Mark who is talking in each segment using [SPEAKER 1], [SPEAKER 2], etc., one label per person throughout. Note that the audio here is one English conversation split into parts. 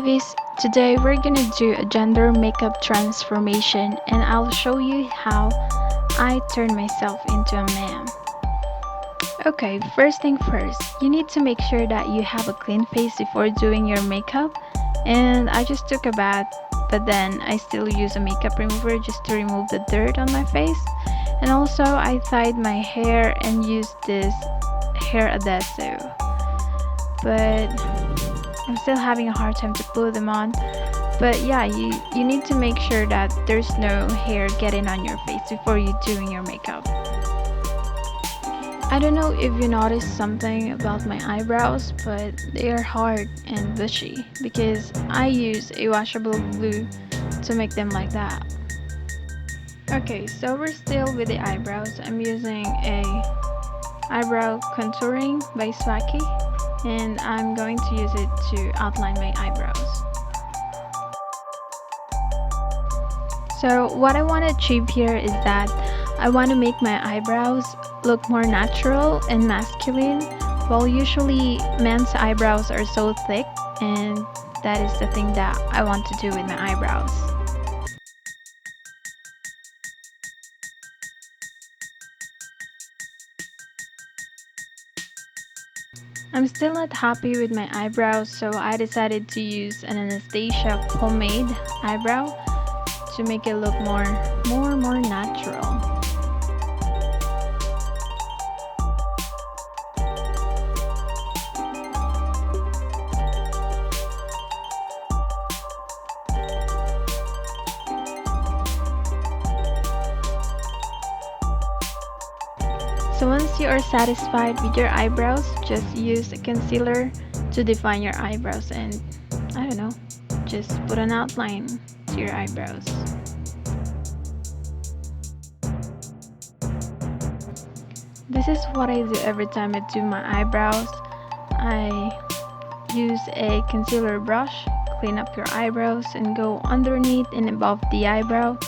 [SPEAKER 1] lovies, today we're gonna do a gender makeup transformation and I'll show you how I turn myself into a man. Okay, first thing first, you need to make sure that you have a clean face before doing your makeup. And I just took a bath, but then I still use a makeup remover just to remove the dirt on my face. And also I tied my hair and used this hair adhesive. But I'm still having a hard time to put them on. But yeah, you need to make sure that there's no hair getting on your face before you doing your makeup. I don't know if you noticed something about my eyebrows, but they are hard and bushy because I use a washable glue to make them like that. Okay, so we're still with the eyebrows. I'm using a eyebrow contouring by Swaki, and I'm going to use it to outline my eyebrows. So what I want to achieve here is that I want to make my eyebrows look more natural and masculine, while usually men's eyebrows are so thick, and that is the thing that I want to do with my eyebrows. I'm still not happy with my eyebrows, so I decided to use an Anastasia homemade eyebrow to make it look more natural. So once you are satisfied with your eyebrows, just use a concealer to define your eyebrows and I don't know, just put an outline to your eyebrows. This is what I do every time I do my eyebrows. I use a concealer brush, clean up your eyebrows and go underneath and above the eyebrow,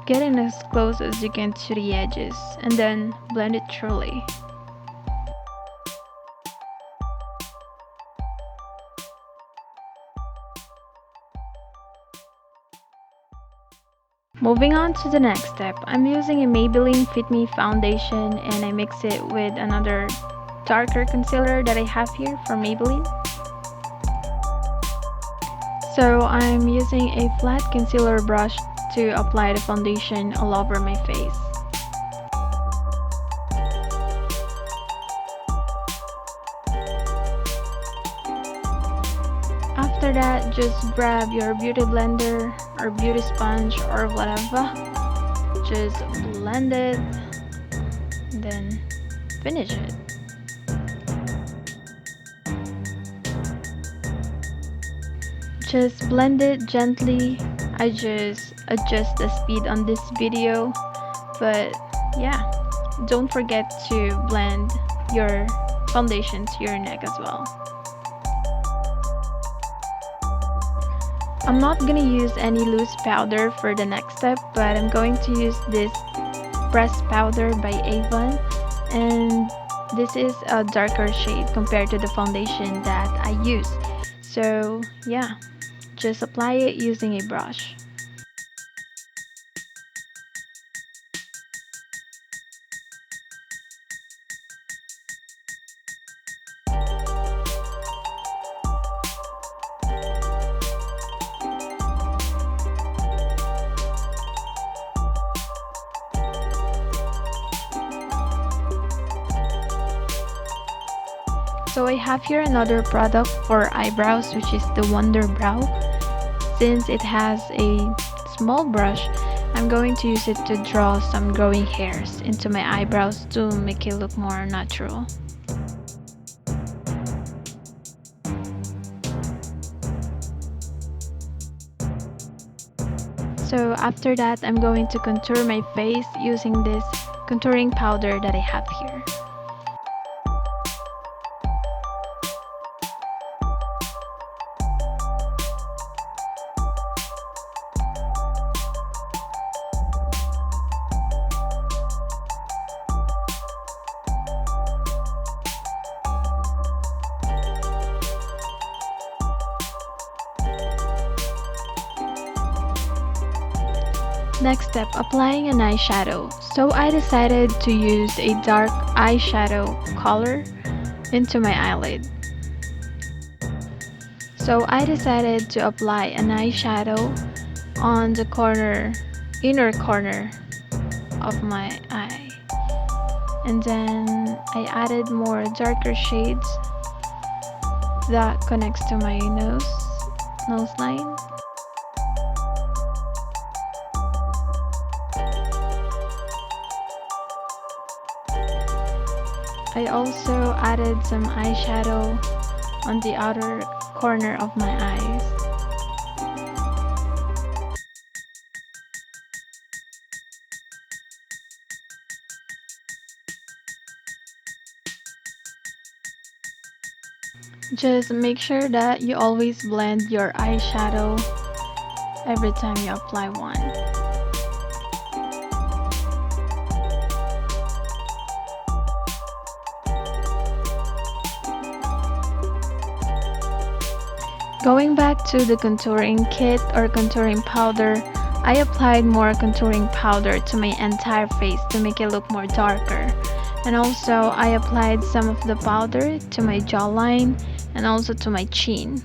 [SPEAKER 1] getting as close as you can to the edges, and then blend it thoroughly. Moving on to the next step, I'm using a Maybelline Fit Me foundation and I mix it with another darker concealer that I have here from Maybelline. So I'm using a flat concealer brush to apply the foundation all over my face. After that, just grab your beauty blender or beauty sponge or whatever. Just blend it, then finish it. Just blend it gently. I just adjust the speed on this video, but yeah, don't forget to blend your foundation to your neck as well. I'm not gonna use any loose powder for the next step, but I'm going to use this pressed powder by Avon, and this is a darker shade compared to the foundation that I use. So yeah, just apply it using a brush. So I have here another product for eyebrows, which is the Wonder Brow. Since it has a small brush, I'm going to use it to draw some growing hairs into my eyebrows to make it look more natural. So after that, I'm going to contour my face using this contouring powder that I have here. Next step, applying an eyeshadow. So I decided to use a dark eyeshadow color into my eyelid. So I decided to apply an eyeshadow on the inner corner of my eye. And then I added more darker shades that connects to my nose line. I also added some eyeshadow on the outer corner of my eyes. Just make sure that you always blend your eyeshadow every time you apply one. Going back to the contouring kit or contouring powder, I applied more contouring powder to my entire face to make it look more darker. And also I applied some of the powder to my jawline and also to my chin.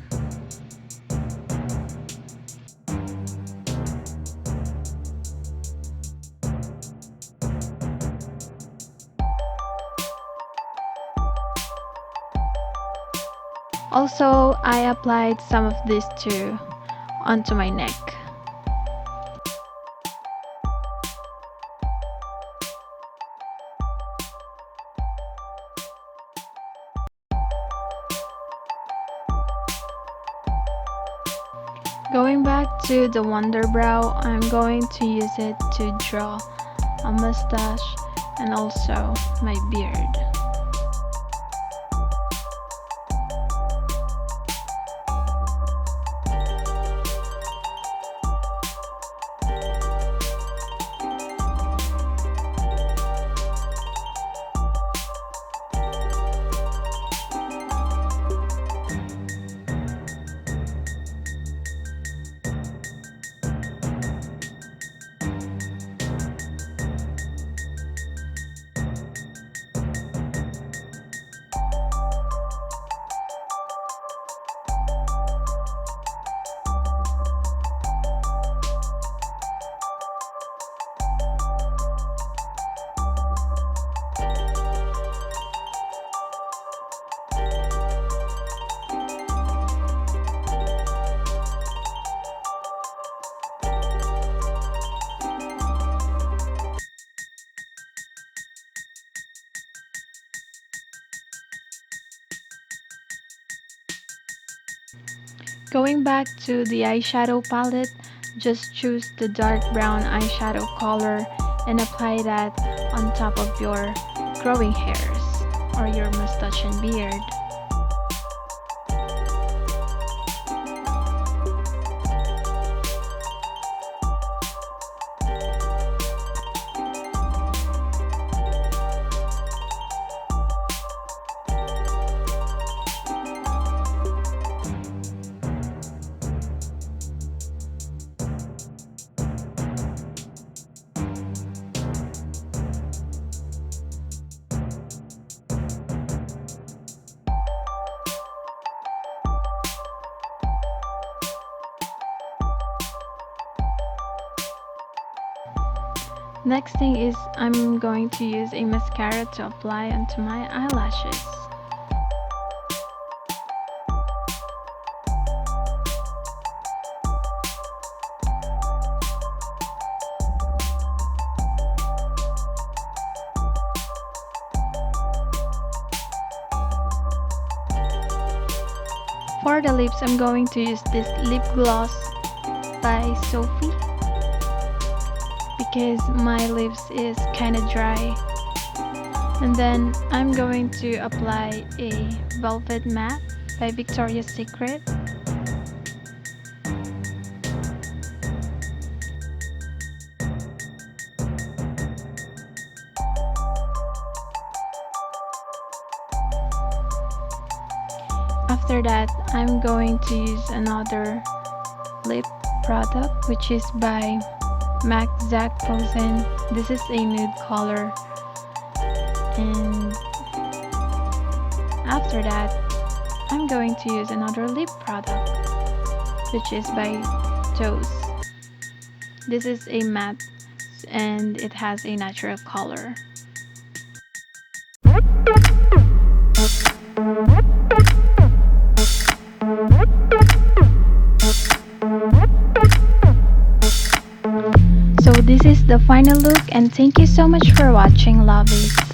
[SPEAKER 1] Also, I applied some of this too onto my neck. Going back to the Wonder Brow, I'm going to use it to draw a mustache and also my beard. Going back to the eyeshadow palette, just choose the dark brown eyeshadow color and apply that on top of your growing hairs or your mustache and beard. Next thing is I'm going to use a mascara to apply onto my eyelashes. For the lips, I'm going to use this lip gloss by Sophie because my lips is kind of dry. And then I'm going to apply a Velvet Matte by Victoria's Secret. After that, I'm going to use another lip product which is by MAC Zac Posen. This is a nude color. And after that, I'm going to use another lip product, which is by Toes. This is a matte and it has a natural color. So this is the final look, and thank you so much for watching, lovies.